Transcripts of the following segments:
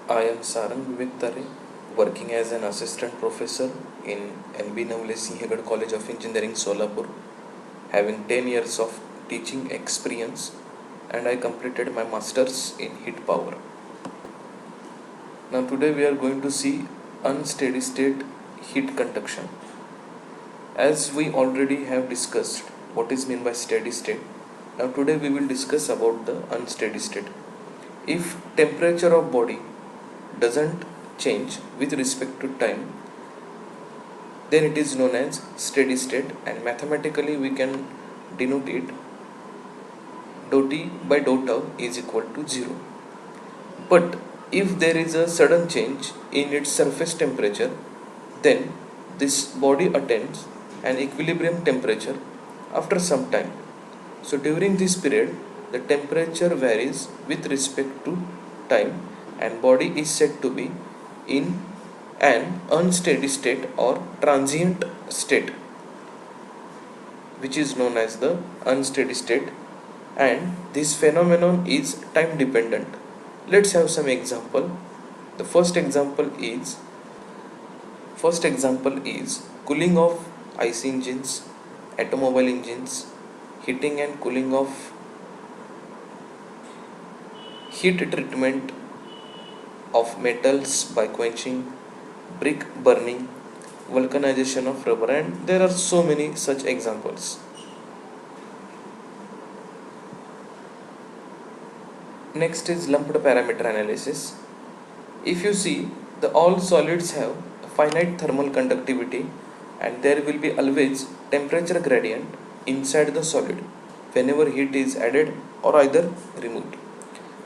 I am Sarang Vivek Tare, working as an assistant professor in NB Navle Sinhagad College of Engineering, Solapur, having 10 years of teaching experience, and I completed my masters in heat power. Now today we are going to see unsteady state heat conduction. As we already have discussed what is meant by steady state, now today we will discuss about the unsteady state. If temperature of body doesn't change with respect to time, then it is known as steady state, and mathematically we can denote it dou t by dou tau is equal to 0. But if there is a sudden change in its surface temperature, then this body attains an equilibrium temperature after some time. So during this period the temperature varies with respect to time, and body is said to be in an unsteady state or transient state, which is known as the unsteady state, and this phenomenon is time dependent. Let's have some example. The first example is cooling of ice engines, automobile engines, heating and cooling of heat treatment of metals by quenching, brick burning, vulcanization of rubber, and there are so many such examples. Next is lumped parameter analysis. If you see, the all solids have a finite thermal conductivity, and there will be always temperature gradient inside the solid whenever heat is added or either removed.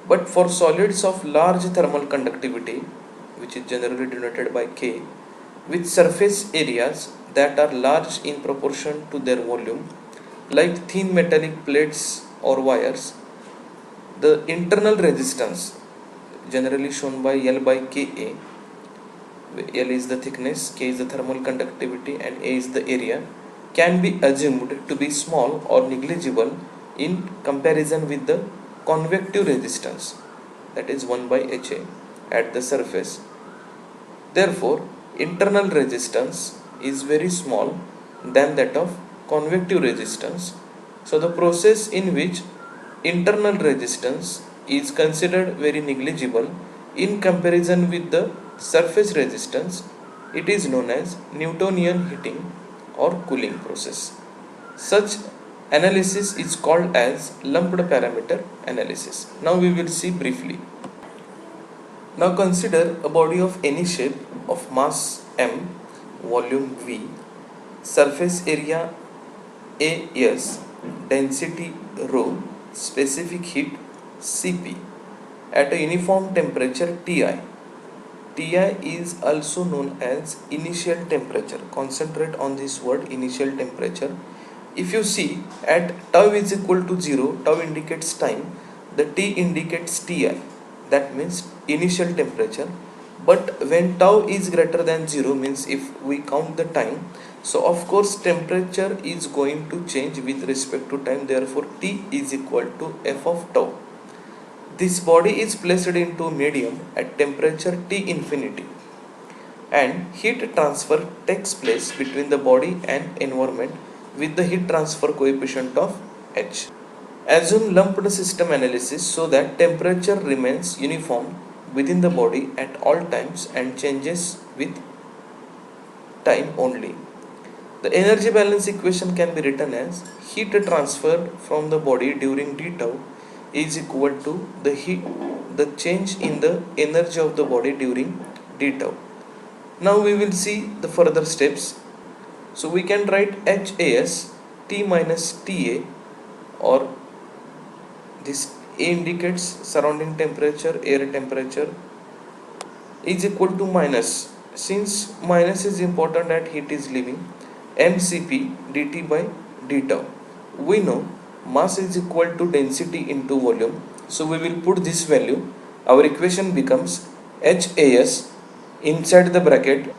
But for solids of large thermal conductivity, which is generally denoted by K, with surface areas that are large in proportion to their volume, like thin metallic plates or wires, the internal resistance, generally shown by L by Ka, L is the thickness, K is the thermal conductivity, and A is the area, can be assumed to be small or negligible in comparison with the convective resistance, that is 1 by Ha at the surface. Therefore, internal resistance is very small than that of convective resistance. So the process in which internal resistance is considered very negligible in comparison with the surface resistance, it is known as Newtonian heating or cooling process. Such analysis is called as lumped parameter analysis. Now we will see briefly. Now consider a body of any shape of mass m, volume v, surface area As, density ρ, specific heat Cp at a uniform temperature Ti. Ti is also known as initial temperature. Concentrate on this word, initial temperature. If you see, at tau is equal to 0, tau indicates time, the T indicates Ti, that means initial temperature. But when tau is greater than 0, means if we count the time, so of course temperature is going to change with respect to time, therefore T is equal to f of tau. This body is placed into medium at temperature T infinity, and heat transfer takes place between the body and environment with the heat transfer coefficient of H. Assume lumped system analysis so that temperature remains uniform within the body at all times and changes with time only. The energy balance equation can be written as heat transferred from the body during d tau is equal to the change in the energy of the body during d tau. Now we will see the further steps. So we can write HAS T minus TA, or this A indicates surrounding temperature, air temperature, is equal to minus, since minus is important at heat is leaving, mCp dt by d tau. We know mass is equal to density into volume, so we will put this value. Our equation becomes HAS inside the bracket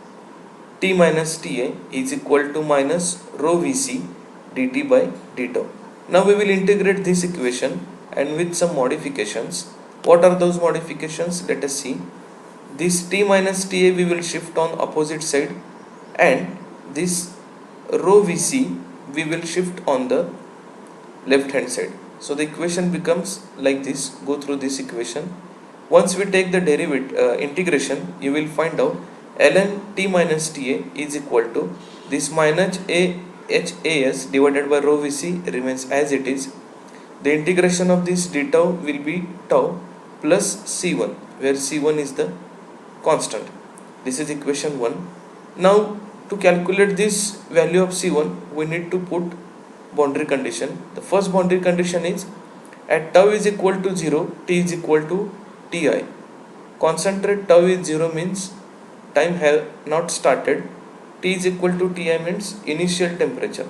T minus Ta is equal to minus rho Vc dt by d tau. Now we will integrate this equation and with some modifications. What are those modifications? Let us see. This t minus ta we will shift on opposite side, and this rho vc we will shift on the left hand side. So the equation becomes like this. Go through this equation. Once we take the integration, you will find out ln t minus ta is equal to this minus a h a s divided by rho vc remains as it is. The integration of this d tau will be tau plus c1, where c1 is the constant. This is equation 1. Now to calculate this value of c1, we need to put boundary condition. The first boundary condition is at tau is equal to 0, t is equal to ti. Concentrate tau is 0 means time have not started, t is equal to ti means initial temperature.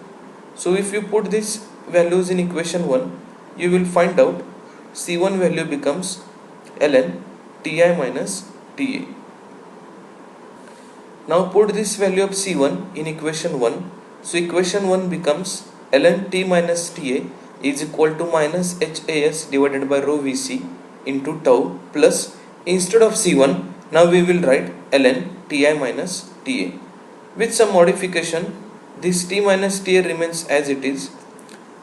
So if you put these values in equation 1, you will find out c1 value becomes ln ti minus ta. Now put this value of c1 in equation 1. So equation 1 becomes ln t minus ta is equal to minus has divided by rho vc into tau plus, instead of c1 now we will write ln ti minus ta. With some modification, this t minus ta remains as it is.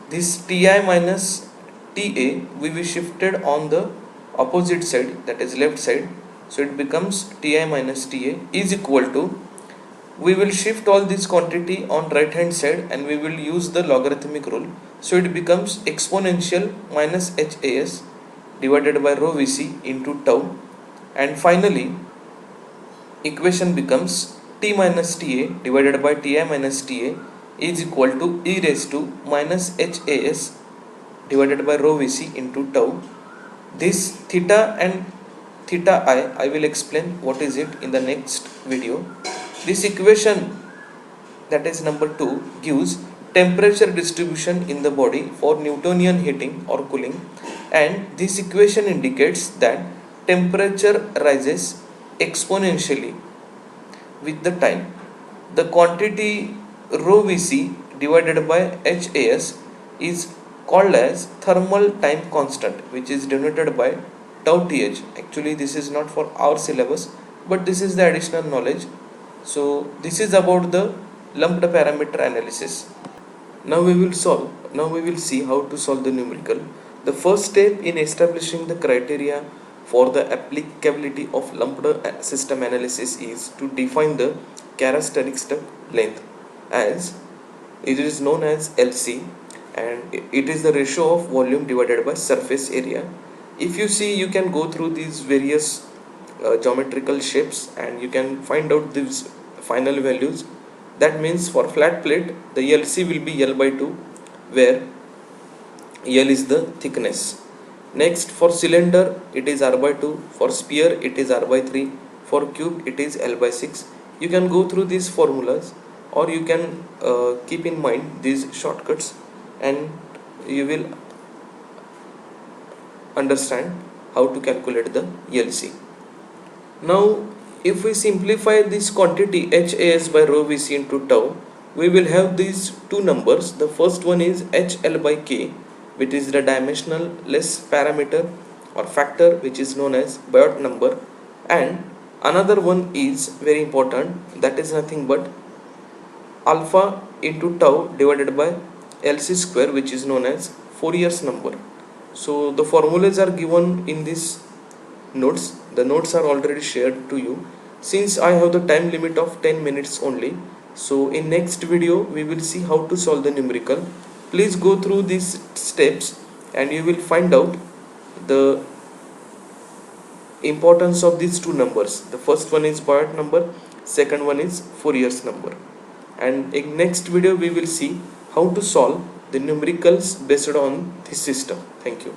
This ti minus ta will be shifted on the opposite side, that is left side. So it becomes ti minus ta is equal to, we will shift all this quantity on right hand side and we will use the logarithmic rule. So it becomes exponential minus has divided by rho vc into tau, and finally equation becomes t minus ta divided by ti minus ta is equal to e raised to minus has divided by rho vc into tau. This theta and theta I will explain what is it in the next video. This equation, that is number 2, gives temperature distribution in the body for Newtonian heating or cooling, and this equation indicates that temperature rises exponentially with the time. The quantity rho vc divided by has is called as thermal time constant, which is denoted by tau th. Actually this is not for our syllabus, but this is the additional knowledge. So this is about the lumped parameter analysis. Now we will see how to solve the numerical. The first step in establishing the criteria for the applicability of lumped system analysis is to define the characteristic length, as it is known as LC, and it is the ratio of volume divided by surface area. If you see, you can go through these various geometrical shapes and you can find out these final values. That means for flat plate the LC will be L by 2, where L is the thickness. Next, for cylinder it is R by 2, for sphere it is R by 3, for cube it is L by 6. You can go through these formulas, or you can keep in mind these shortcuts, and you will understand how to calculate the LC. Now if we simplify this quantity has by rho vc into tau, we will have these two numbers. The first one is hl by k, which is the dimensional less parameter or factor, which is known as Biot number, and another one is very important, that is nothing but alpha into tau divided by LC square, which is known as Fourier's number. So the formulas are given in this notes. The notes are already shared to you. Since I have the time limit of 10 minutes only, so in next video we will see how to solve the numerical. Please go through these steps and you will find out the importance of these two numbers. The first one is Biot number, second one is Fourier's number. And in next video we will see how to solve the numericals based on this system. Thank you.